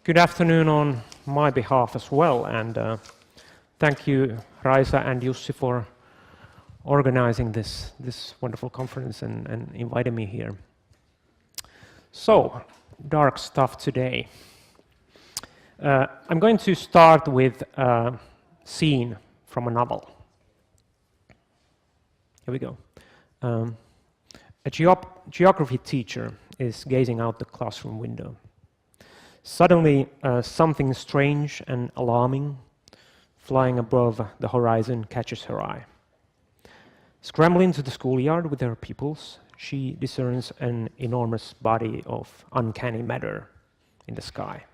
Good afternoon on my behalf as well, and thank you, Raisa and Jussi, for organizing this wonderful conference and inviting me here. So, dark stuff today. I'm going to start with a scene from a novel. Here we go. A geography teacher is gazing out the classroom window. Suddenly, something strange and alarming flying above the horizon catches her eye. Scrambling to the schoolyard with her pupils, she discerns an enormous body of uncanny matter in the sky.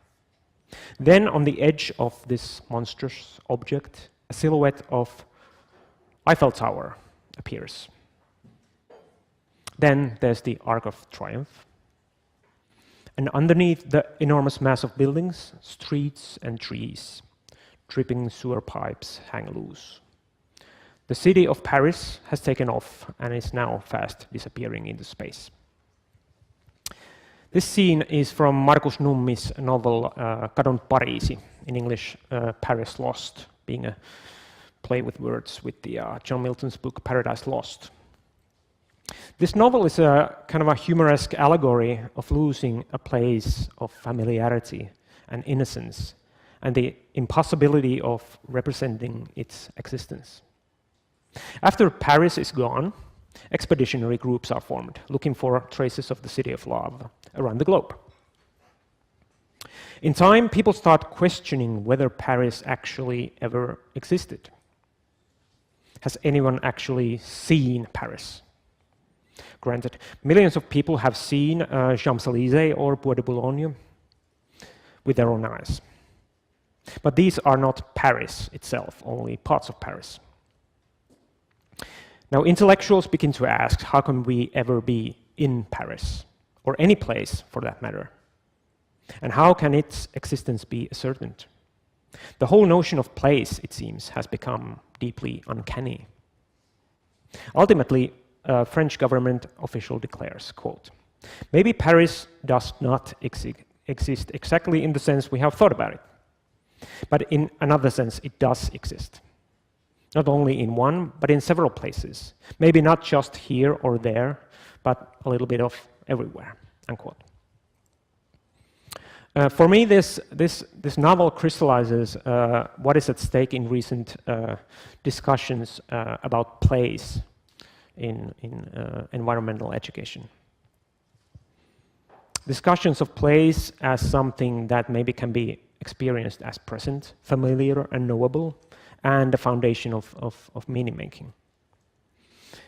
Then, on the edge of this monstrous object, a silhouette of Eiffel Tower appears. Then there's the Arc of Triumph. And underneath the enormous mass of buildings, streets and trees, dripping sewer pipes hang loose. The city of Paris has taken off and is now fast disappearing into space. This scene is from Markus Nummi's novel Kadonnut Pariisi, in English Paris Lost, being a play with words with the John Milton's book Paradise Lost. This novel is a kind of a humorous allegory of losing a place of familiarity and innocence and the impossibility of representing its existence. After Paris is gone, expeditionary groups are formed, looking for traces of the city of love around the globe. In time, people start questioning whether Paris actually ever existed. Has anyone actually seen Paris? Granted, millions of people have seen Champs-Élysées or Bois de Boulogne with their own eyes. But these are not Paris itself, only parts of Paris. Now, intellectuals begin to ask, how can we ever be in Paris, or any place for that matter? And how can its existence be ascertained? The whole notion of place, it seems, has become deeply uncanny. Ultimately, a French government official declares, quote, "Maybe Paris does not exist exactly in the sense we have thought about it, but in another sense it does exist. Not only in one, but in several places. Maybe not just here or there, but a little bit of everywhere," unquote. For me, this novel crystallizes what is at stake in recent discussions about place in environmental education. Discussions of place as something that maybe can be experienced as present, familiar and knowable, and the foundation of meaning making.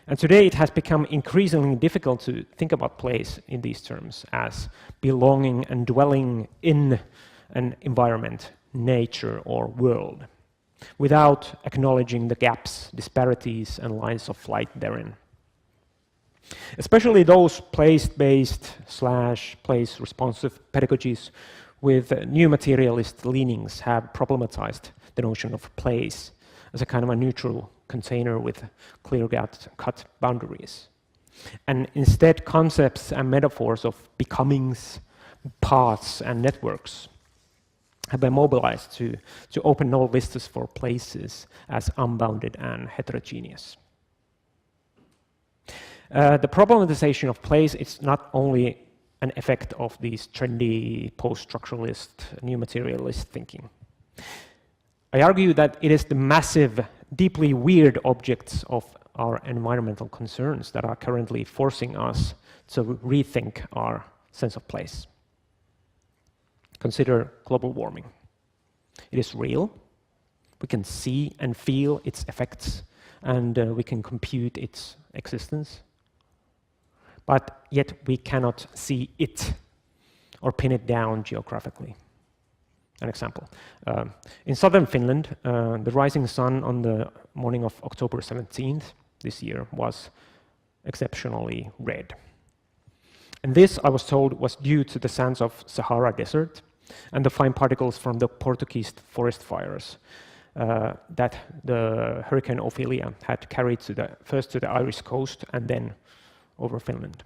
And today it has become increasingly difficult to think about place in these terms as belonging and dwelling in an environment, nature or world, without acknowledging the gaps, disparities, and lines of flight therein. Especially those place-based / place-responsive pedagogies with new materialist leanings have problematized the notion of place as a kind of a neutral container with clear-cut boundaries. And instead, concepts and metaphors of becomings, paths, and networks have been mobilized to open null vistas for places as unbounded and heterogeneous. The problematization of place is not only an effect of these trendy post-structuralist, new materialist thinking. I argue that it is the massive, deeply weird objects of our environmental concerns that are currently forcing us to rethink our sense of place. Consider global warming. It is real. We can see and feel its effects, and we can compute its existence. But yet we cannot see it or pin it down geographically. An example. In southern Finland, the rising sun on the morning of October 17th this year was exceptionally red. And this, I was told, was due to the sands of Sahara Desert and the fine particles from the Portuguese forest fires that the Hurricane Ophelia had carried first to the Irish coast and then over Finland.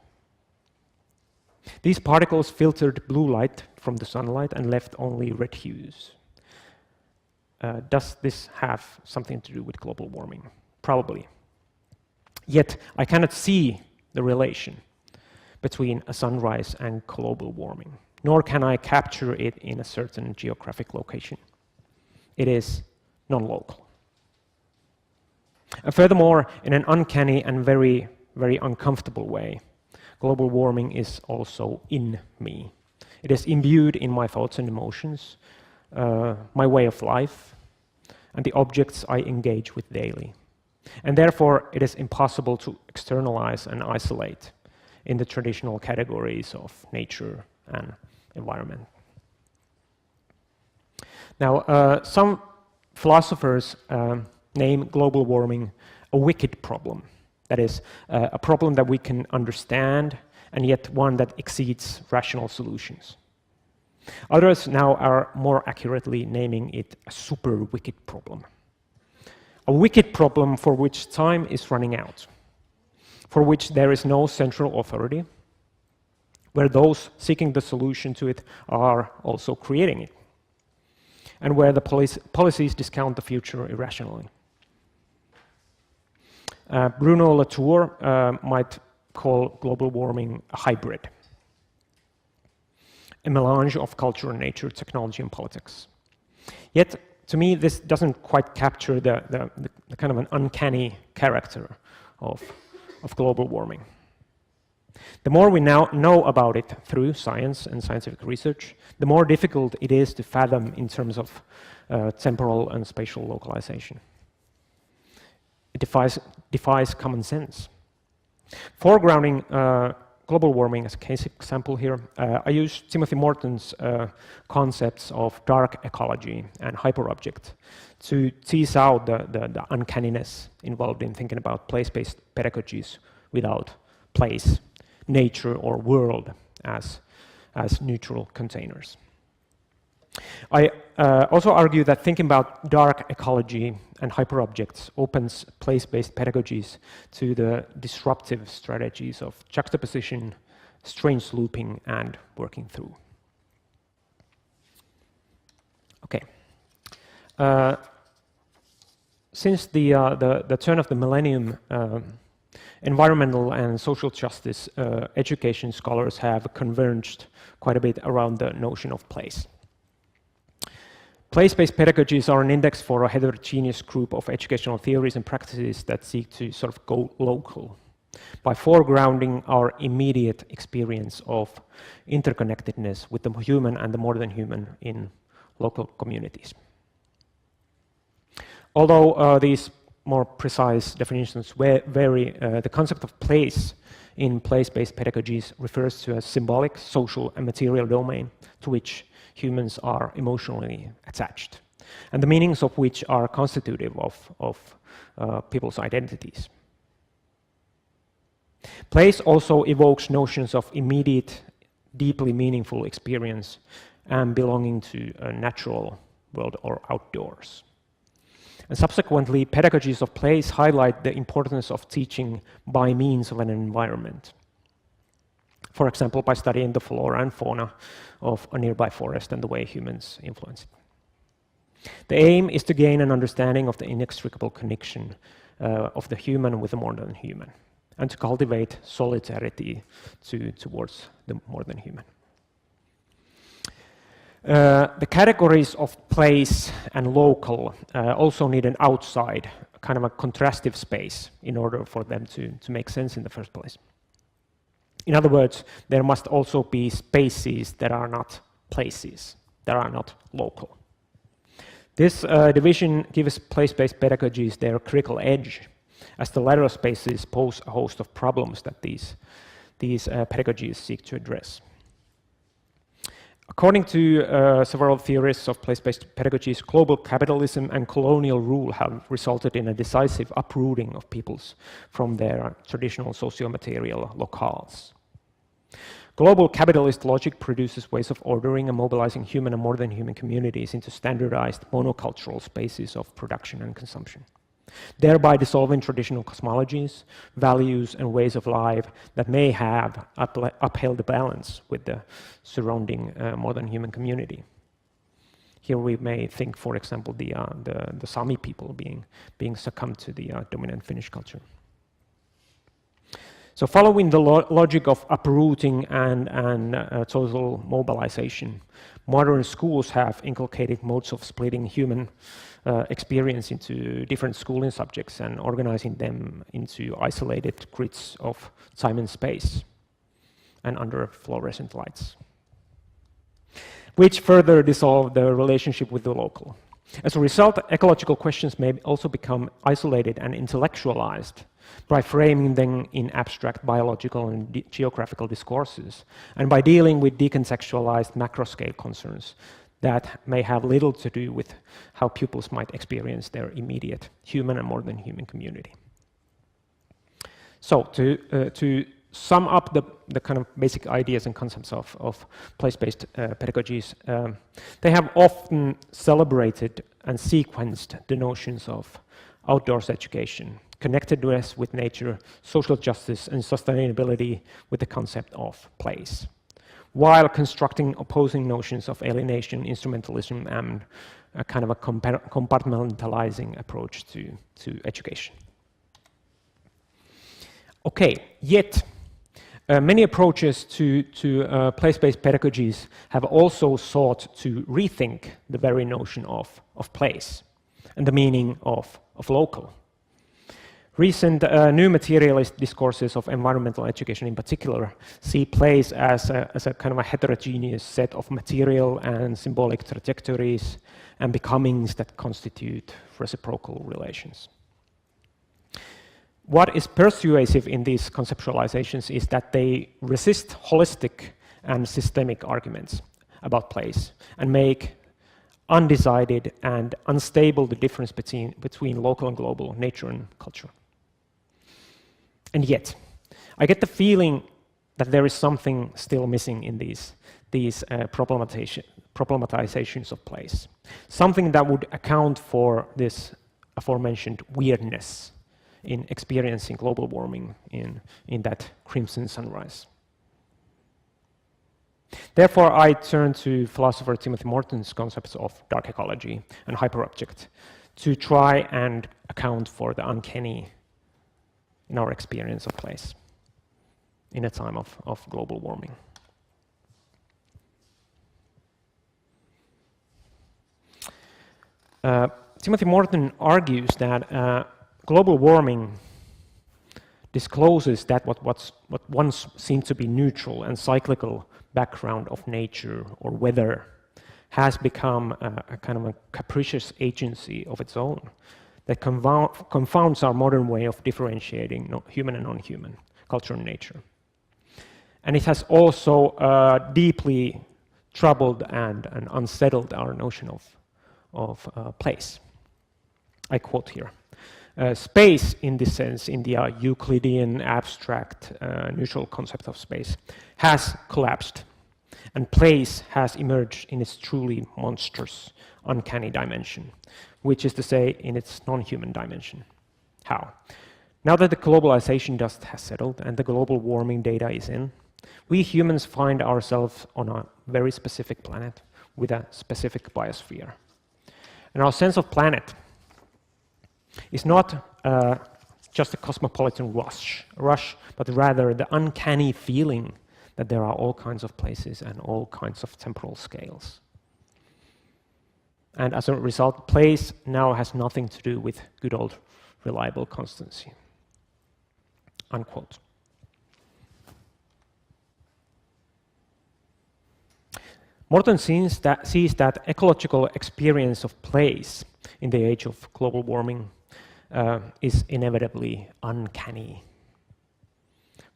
These particles filtered blue light from the sunlight and left only red hues. Does this have something to do with global warming? Probably. Yet I cannot see the relation between a sunrise and global warming, nor can I capture it in a certain geographic location. It is non-local. And furthermore, in an uncanny and very, very uncomfortable way, global warming is also in me. It is imbued in my thoughts and emotions, my way of life, and the objects I engage with daily. And therefore, it is impossible to externalize and isolate in the traditional categories of nature and environment. Now, some philosophers name global warming a wicked problem. That is, a problem that we can understand, and yet one that exceeds rational solutions. Others now are more accurately naming it a super wicked problem. A wicked problem for which time is running out, for which there is no central authority, where those seeking the solution to it are also creating it, and where the policies discount the future irrationally. Bruno Latour might call global warming a hybrid, a melange of culture and nature, technology and politics. Yet, to me, this doesn't quite capture the kind of an uncanny character of global warming. The more we now know about it through science and scientific research, the more difficult it is to fathom in terms of temporal and spatial localization. It defies common sense. Foregrounding global warming as a case example here, I use Timothy Morton's concepts of dark ecology and hyperobject to tease out the uncanniness involved in thinking about place-based pedagogies without place, nature, or world as neutral containers. I also argue that thinking about dark ecology and hyperobjects opens place-based pedagogies to the disruptive strategies of juxtaposition, strange looping, and working through. Okay. Since the turn of the millennium, environmental and social justice education scholars have converged quite a bit around the notion of place. Place-based pedagogies are an index for a heterogeneous group of educational theories and practices that seek to sort of go local by foregrounding our immediate experience of interconnectedness with the human and the more than human in local communities. Although these more precise definitions vary, the concept of place in place-based pedagogies refers to a symbolic, social, and material domain to which humans are emotionally attached, and the meanings of which are constitutive of people's identities. Place also evokes notions of immediate, deeply meaningful experience and belonging to a natural world or outdoors. And subsequently, pedagogies of place highlight the importance of teaching by means of an environment. For example, by studying the flora and fauna of a nearby forest and the way humans influence it. The aim is to gain an understanding of the inextricable connection of the human with the more than human, and to cultivate solidarity towards the more than human. The categories of place and local also need an outside, kind of a contrastive space in order for them to make sense in the first place. In other words, there must also be spaces that are not places, that are not local. This division gives place-based pedagogies their critical edge, as the lateral spaces pose a host of problems that these pedagogies seek to address. According to several theorists of place-based pedagogies, global capitalism and colonial rule have resulted in a decisive uprooting of peoples from their traditional socio-material locales. Global capitalist logic produces ways of ordering and mobilizing human and more than human communities into standardized monocultural spaces of production and consumption. thereby dissolving traditional cosmologies, values, and ways of life that may have upheld the balance with the surrounding modern human community. Here we may think, for example, the Sami people being succumbed to the dominant Finnish culture. So following the logic of uprooting and total mobilization, modern schools have inculcated modes of splitting human experience into different schooling subjects and organizing them into isolated grids of time and space and under fluorescent lights, which further dissolve the relationship with the local. As a result, ecological questions may also become isolated and intellectualized by framing them in abstract biological and geographical discourses, and by dealing with decontextualized macro-scale concerns that may have little to do with how pupils might experience their immediate human and more than human community. So to sum up the kind of basic ideas and concepts of place-based pedagogies, they have often celebrated and sequenced the notions of outdoors education, connectedness with nature, social justice, and sustainability with the concept of place, while constructing opposing notions of alienation, instrumentalism, and a kind of a compartmentalizing approach to education. Okay, yet many approaches to place-based pedagogies have also sought to rethink the very notion of place and the meaning of local. Recent new materialist discourses of environmental education in particular see place as a kind of a heterogeneous set of material and symbolic trajectories and becomings that constitute reciprocal relations. What is persuasive in these conceptualizations is that they resist holistic and systemic arguments about place and make undecided and unstable the difference between local and global, nature and culture. And yet, I get the feeling that there is something still missing in these problematizations of place. Something that would account for this aforementioned weirdness in experiencing global warming in that crimson sunrise. Therefore, I turn to philosopher Timothy Morton's concepts of dark ecology and hyperobject to try and account for the uncanny in our experience of place in a time of global warming. Timothy Morton argues that global warming discloses that what once seemed to be neutral and cyclical background of nature or weather has become a kind of a capricious agency of its own that confounds our modern way of differentiating human and non-human, culture and nature. And it has also deeply troubled and unsettled our notion of place. I quote here. Space, in this sense, in the Euclidean abstract neutral concept of space, has collapsed, and place has emerged in its truly monstrous, uncanny dimension, which is to say, in its non-human dimension. How? Now that the globalization dust has settled and the global warming data is in, we humans find ourselves on a very specific planet with a specific biosphere. And our sense of planet is not just a cosmopolitan rush, but rather the uncanny feeling that there are all kinds of places and all kinds of temporal scales. And as a result, place now has nothing to do with good old reliable constancy. Unquote. Morton sees that ecological experience of place in the age of global warming is inevitably uncanny.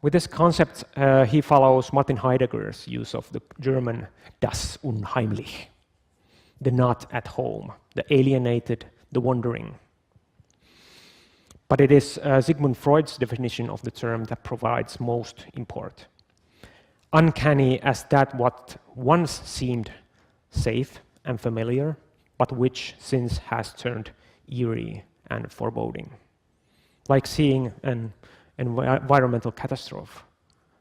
With this concept, he follows Martin Heidegger's use of the German das Unheimlich, the not at home, the alienated, the wandering. But it is Sigmund Freud's definition of the term that provides most import. Uncanny as that what once seemed safe and familiar, but which since has turned eerie and foreboding, like seeing an environmental catastrophe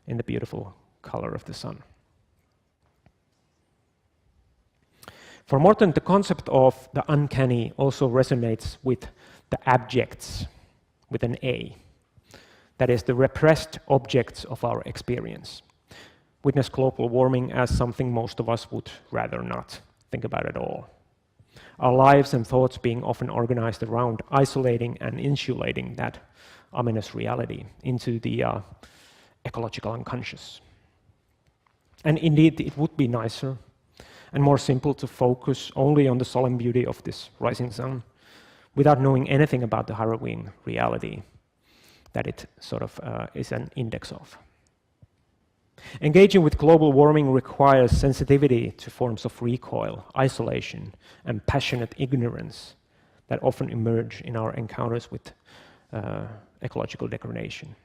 in the beautiful color of the sun. For Morton, the concept of the uncanny also resonates with the abjects, with an A. That is, the repressed objects of our experience. Witness global warming as something most of us would rather not think about at all. Our lives and thoughts being often organized around isolating and insulating that ominous reality into the ecological unconscious. And indeed, it would be nicer and more simple to focus only on the solemn beauty of this rising sun without knowing anything about the harrowing reality that it sort of is an index of. Engaging with global warming requires sensitivity to forms of recoil, isolation, and passionate ignorance that often emerge in our encounters with ecological degradation.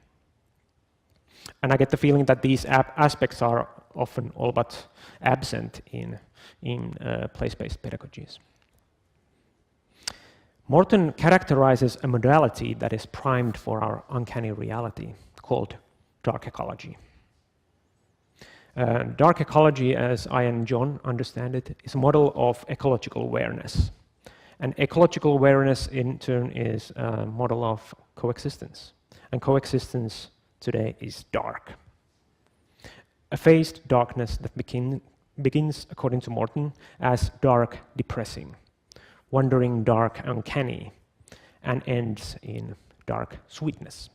And I get the feeling that these aspects are often all but absent in place-based pedagogies. Morton characterizes a modality that is primed for our uncanny reality called dark ecology. Dark ecology, as I and John understand it, is a model of ecological awareness. And ecological awareness, in turn, is a model of coexistence. And coexistence today is dark. A phased darkness that begins, according to Morton, as dark-depressing, wandering dark-uncanny, and ends in dark sweetness.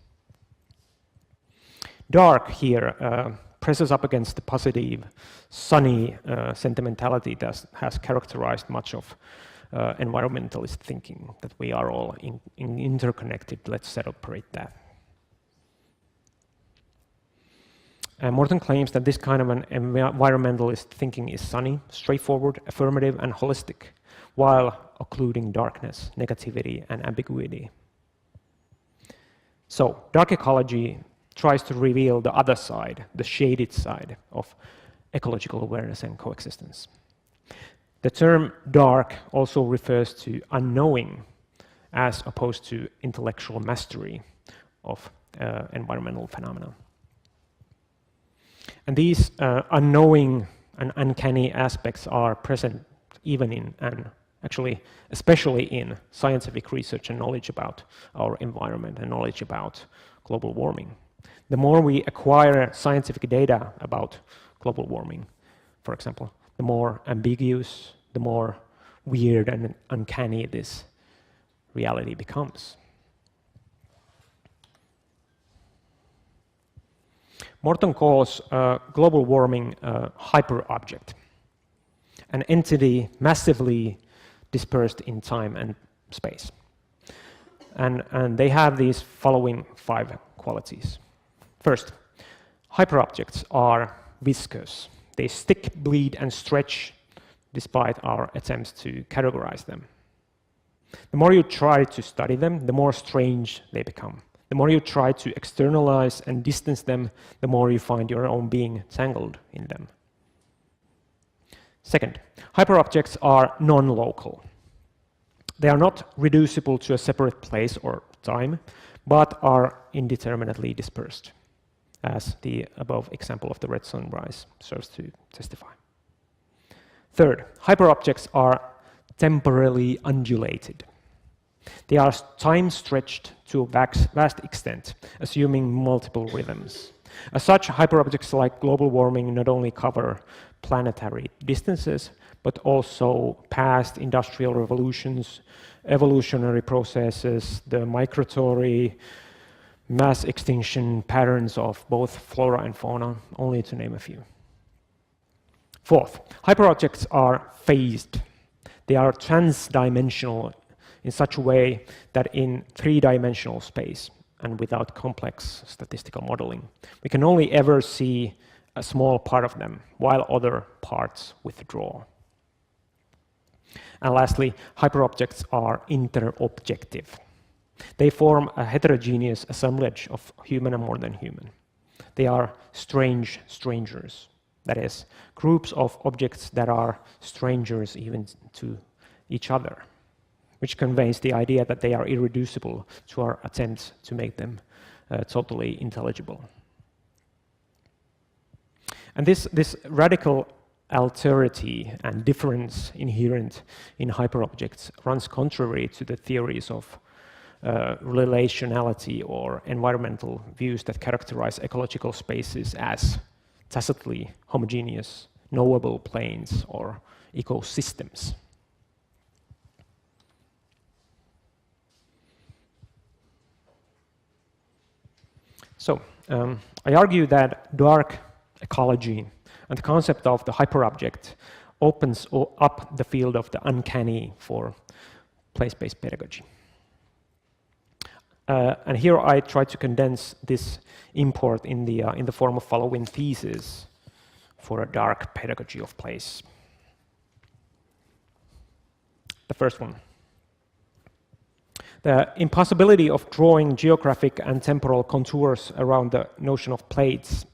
Dark here presses up against the positive, sunny sentimentality that has characterized much of environmentalist thinking, that we are all interconnected, let's celebrate that. Morton claims that this kind of an environmentalist thinking is sunny, straightforward, affirmative, and holistic, while occluding darkness, negativity, and ambiguity. So, dark ecology tries to reveal the other side, the shaded side of ecological awareness and coexistence. The term dark also refers to unknowing as opposed to intellectual mastery of environmental phenomena. And these unknowing and uncanny aspects are present even in, and actually especially in, scientific research and knowledge about our environment and knowledge about global warming. The more we acquire scientific data about global warming, for example, the more ambiguous, the more weird and uncanny this reality becomes. Morton calls global warming a hyperobject, an entity massively dispersed in time and space. And they have these following 5 qualities. First, hyperobjects are viscous. They stick, bleed, and stretch despite our attempts to categorize them. The more you try to study them, the more strange they become. The more you try to externalize and distance them, the more you find your own being tangled in them. Second, hyperobjects are non-local. They are not reducible to a separate place or time, but are indeterminately dispersed, as the above example of the red sunrise serves to testify. Third, hyperobjects are temporally undulated. They are time-stretched to a vast extent, assuming multiple rhythms. As such, hyperobjects like global warming not only cover planetary distances, but also past industrial revolutions, evolutionary processes, the migratory mass extinction patterns of both flora and fauna, only to name a few. Fourth, hyperobjects are phased. They are trans-dimensional in such a way that in 3-dimensional space and without complex statistical modeling, we can only ever see a small part of them, while other parts withdraw. And lastly, hyperobjects are interobjective. They form a heterogeneous assemblage of human and more than human. They are strange strangers, that is, groups of objects that are strangers even to each other. which conveys the idea that they are irreducible to our attempts to make them totally intelligible. And this radical alterity and difference inherent in hyperobjects runs contrary to the theories of relationality or environmental views that characterize ecological spaces as tacitly homogeneous, knowable planes or ecosystems. So, I argue that dark ecology and the concept of the hyperobject opens up the field of the uncanny for place-based pedagogy. And here I try to condense this import in the form of following theses for a dark pedagogy of place. The first one. The impossibility of drawing geographic and temporal contours around the notion of place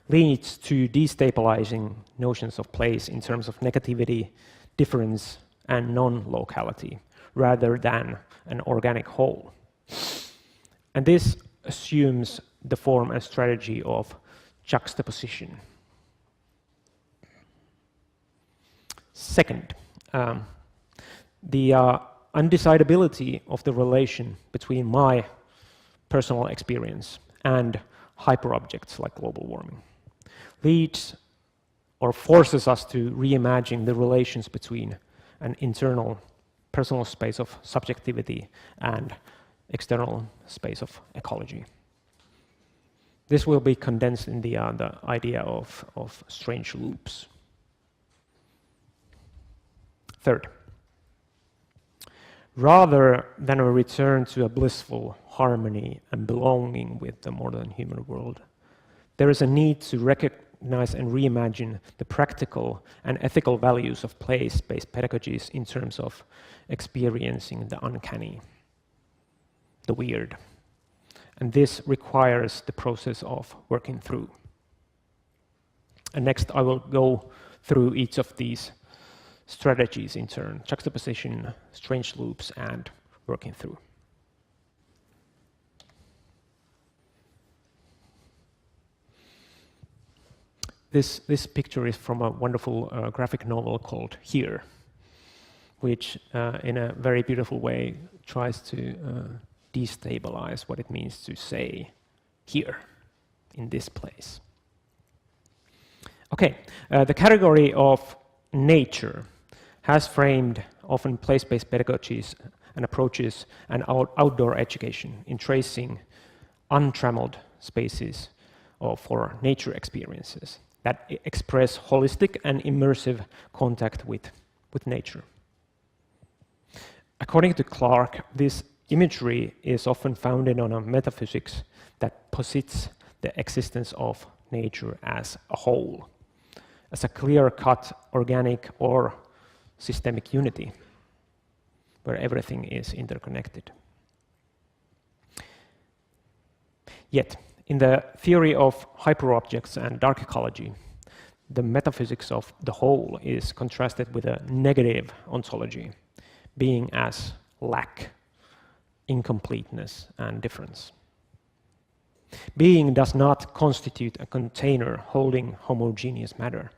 leads to destabilizing notions of place in terms of negativity, difference, and non-locality, rather than an organic whole. And this assumes the form and strategy of juxtaposition. Second, the undecidability of the relation between my personal experience and hyperobjects like global warming leads or forces us to reimagine the relations between an internal personal space of subjectivity and external space of ecology. This will be condensed in the idea of strange loops. Third, rather than a return to a blissful harmony and belonging with the modern human world, there is a need to recognize and reimagine the practical and ethical values of place-based pedagogies in terms of experiencing the uncanny, the weird. And this requires the process of working through. And next I will go through each of these strategies in turn: juxtaposition, strange loops, and working through. This picture is from a wonderful graphic novel called Here, which in a very beautiful way tries to destabilize what it means to say here, in this place. Okay, the category of nature has framed often place-based pedagogies and approaches and outdoor education in tracing untrammeled spaces for nature experiences that express holistic and immersive contact with nature. According to Clark, this imagery is often founded on a metaphysics that posits the existence of nature as a whole, as a clear-cut organic or systemic unity, where everything is interconnected. Yet, in the theory of hyperobjects and dark ecology, the metaphysics of the whole is contrasted with a negative ontology, being as lack, incompleteness, and difference. Being does not constitute a container holding homogeneous matter.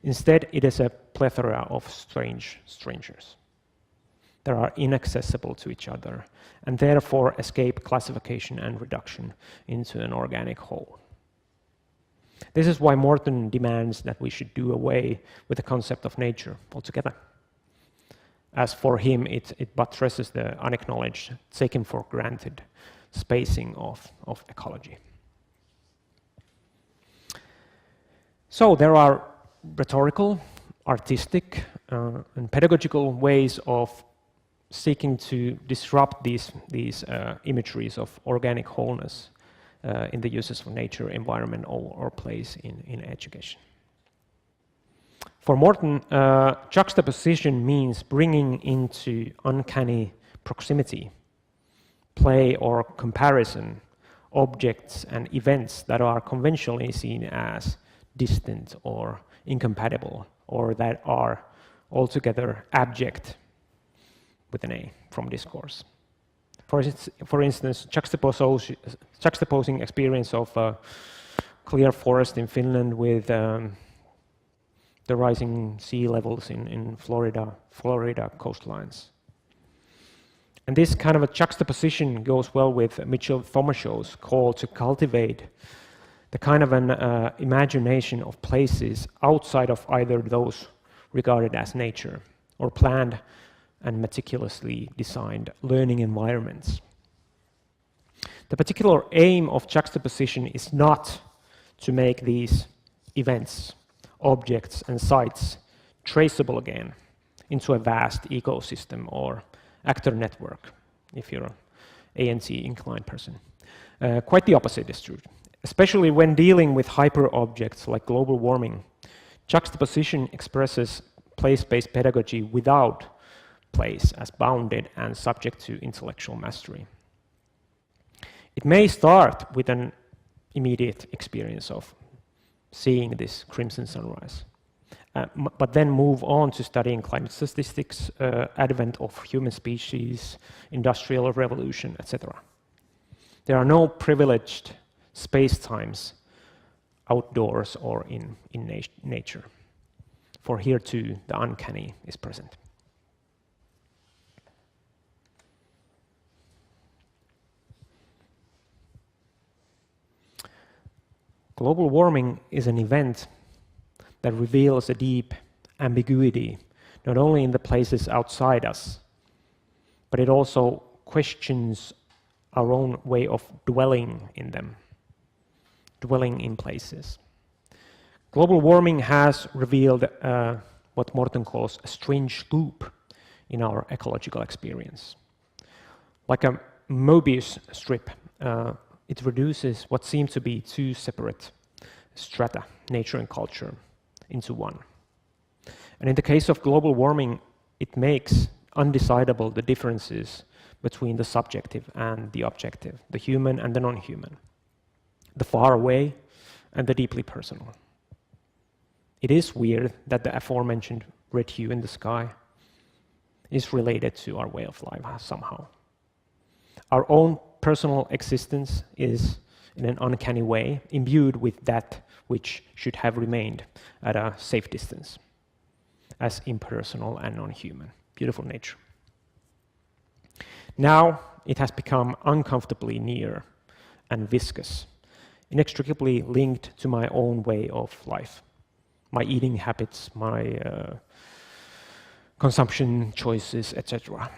Instead, it is a plethora of strangers that are inaccessible to each other and therefore escape classification and reduction into an organic whole. This is why Morton demands that we should do away with the concept of nature altogether, as for him it buttresses the unacknowledged, taken for granted spacing of ecology. So there are rhetorical, artistic, and pedagogical ways of seeking to disrupt these imageries of organic wholeness in the uses of nature, environment, or place in education. For Morton, juxtaposition means bringing into uncanny proximity, play or comparison, objects and events that are conventionally seen as distant or incompatible, or that are altogether abject, with an A from discourse. For instance, juxtaposing experience of a clear forest in Finland with the rising sea levels in Florida coastlines. And this kind of a juxtaposition goes well with Mitchell Thomashaw's call to cultivate the kind of an imagination of places outside of either those regarded as nature or planned and meticulously designed learning environments. The particular aim of juxtaposition is not to make these events, objects and sites traceable again into a vast ecosystem or actor network, if you're an ANC inclined person. Quite the opposite is true. Especially when dealing with hyperobjects like global warming, juxtaposition expresses place-based pedagogy without place as bounded and subject to intellectual mastery. It may start with an immediate experience of seeing this crimson sunrise, but then move on to studying climate statistics, advent of human species, industrial revolution, etc. There are no privileged space-times outdoors or in nature, for here too the uncanny is present. Global warming is an event that reveals a deep ambiguity, not only in the places outside us, but it also questions our own way of dwelling in them, dwelling in places. Global warming has revealed what Morton calls a strange loop in our ecological experience. Like a Mobius strip, it reduces what seem to be two separate strata, nature and culture, into one. And in the case of global warming, it makes undecidable the differences between the subjective and the objective, the human and the non-human, the far away and the deeply personal. It is weird that the aforementioned red hue in the sky is related to our way of life somehow. Our own personal existence is, in an uncanny way, imbued with that which should have remained at a safe distance, as impersonal and non-human. Beautiful nature. Now it has become uncomfortably near and viscous, inextricably linked to my own way of life, my eating habits, my consumption choices, etc.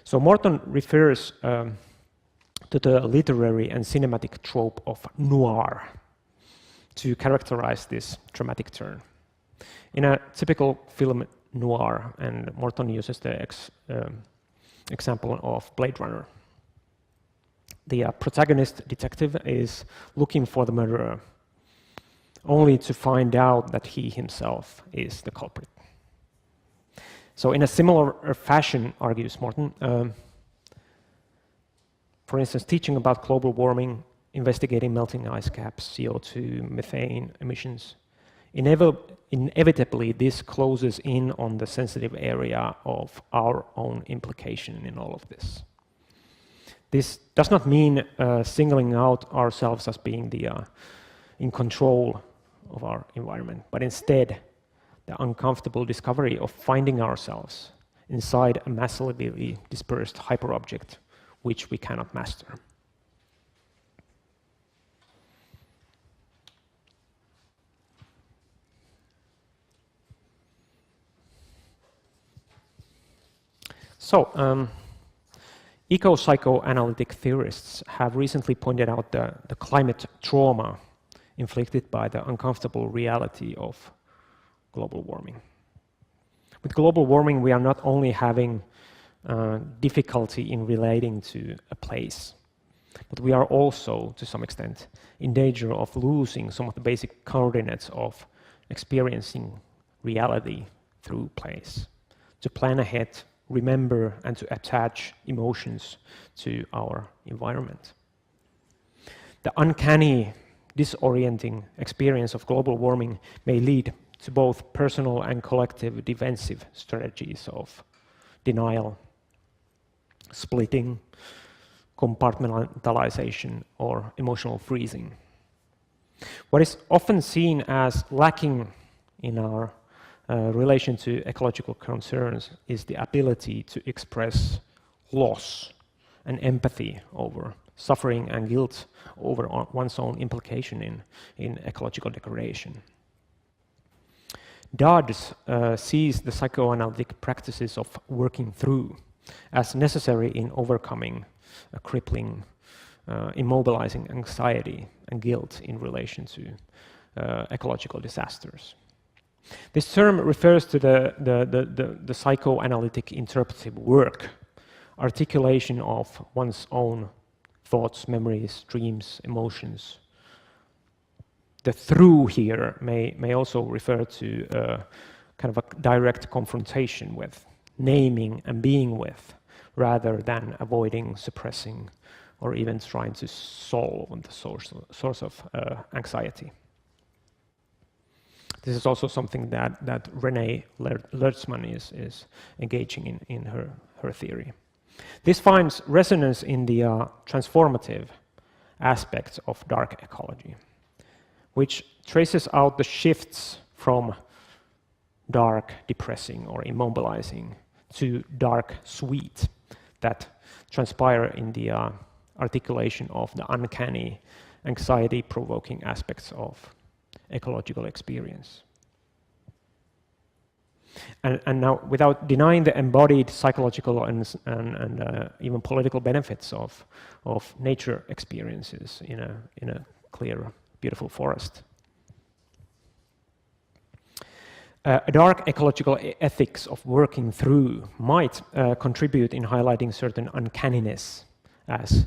So Morton refers to the literary and cinematic trope of noir to characterize this dramatic turn. In a typical film noir, and Morton uses the example of Blade Runner, the protagonist detective is looking for the murderer, only to find out that he himself is the culprit. So in a similar fashion, argues Morton, for instance, teaching about global warming, investigating melting ice caps, CO2, methane emissions, inevitably this closes in on the sensitive area of our own implication in all of this. This does not mean singling out ourselves as being in control of our environment, but instead the uncomfortable discovery of finding ourselves inside a massively dispersed hyperobject which we cannot master. So, eco-psychoanalytic theorists have recently pointed out the climate trauma inflicted by the uncomfortable reality of global warming. With global warming, we are not only having difficulty in relating to a place, but we are also, to some extent, in danger of losing some of the basic coordinates of experiencing reality through place. To plan ahead, remember, and to attach emotions to our environment. The uncanny, disorienting experience of global warming may lead to both personal and collective defensive strategies of denial, splitting, compartmentalization, or emotional freezing. What is often seen as lacking in our relation to ecological concerns is the ability to express loss and empathy over suffering and guilt over one's own implication in ecological degradation. Dodds sees the psychoanalytic practices of working through as necessary in overcoming a crippling, immobilizing anxiety and guilt in relation to ecological disasters. This term refers to the psychoanalytic interpretive work, articulation of one's own thoughts, memories, dreams, emotions. The through here may also refer to kind of a direct confrontation with, naming and being with, rather than avoiding, suppressing, or even trying to solve the source of anxiety. This is also something that Renee Lertzman is engaging in her theory. This finds resonance in the transformative aspects of dark ecology, which traces out the shifts from dark, depressing, or immobilizing to dark, sweet that transpire in the articulation of the uncanny, anxiety-provoking aspects of ecological experience. And now, without denying the embodied psychological and even political benefits of nature experiences in a clear, beautiful forest, a dark ecological ethics of working through might contribute in highlighting certain uncanniness as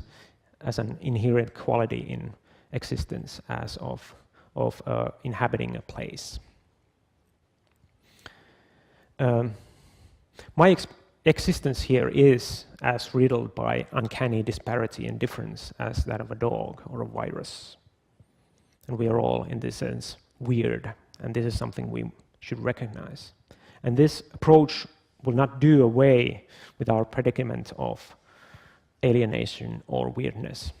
an inherent quality in existence, as of inhabiting a place. My existence here is as riddled by uncanny disparity and difference as that of a dog or a virus. And we are all, in this sense, weird, and this is something we should recognize. And this approach will not do away with our predicament of alienation or weirdness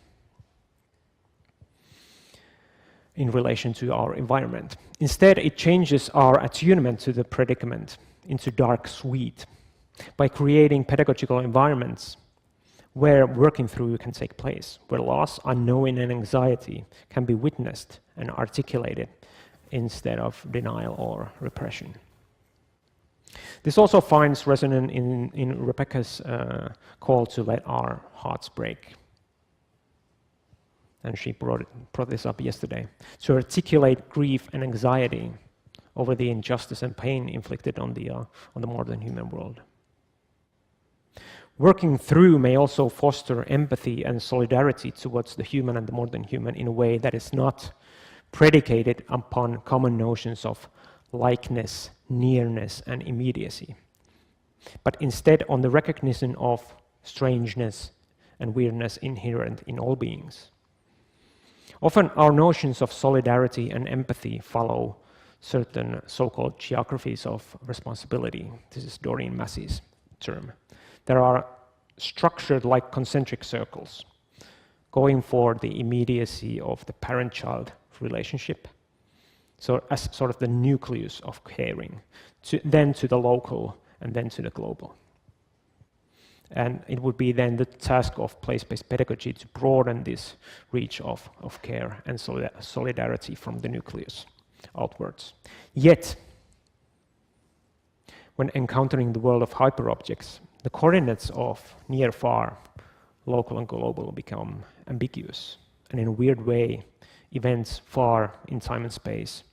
in relation to our environment. Instead, it changes our attunement to the predicament into dark sweet by creating pedagogical environments where working through can take place, where loss, unknowing, and anxiety can be witnessed and articulated instead of denial or repression. This also finds resonance in Rebecca's call to let our hearts break. And she brought this up yesterday. To articulate grief and anxiety over the injustice and pain inflicted on the more than human world. Working through may also foster empathy and solidarity towards the human and the more than human in a way that is not predicated upon common notions of likeness, nearness, and immediacy, but instead on the recognition of strangeness and weirdness inherent in all beings. Often our notions of solidarity and empathy follow certain so-called geographies of responsibility. This is Doreen Massey's term. There are structured like concentric circles, going for the immediacy of the parent-child relationship, so as sort of the nucleus of caring, then to the local, and then to the global. And it would be then the task of place-based pedagogy to broaden this reach of care and solidarity from the nucleus outwards. Yet, when encountering the world of hyperobjects, the coordinates of near, far, local, and global become ambiguous. And in a weird way, events far in time and space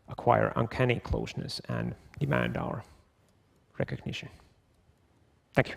acquire uncanny closeness and demand our recognition. Thank you.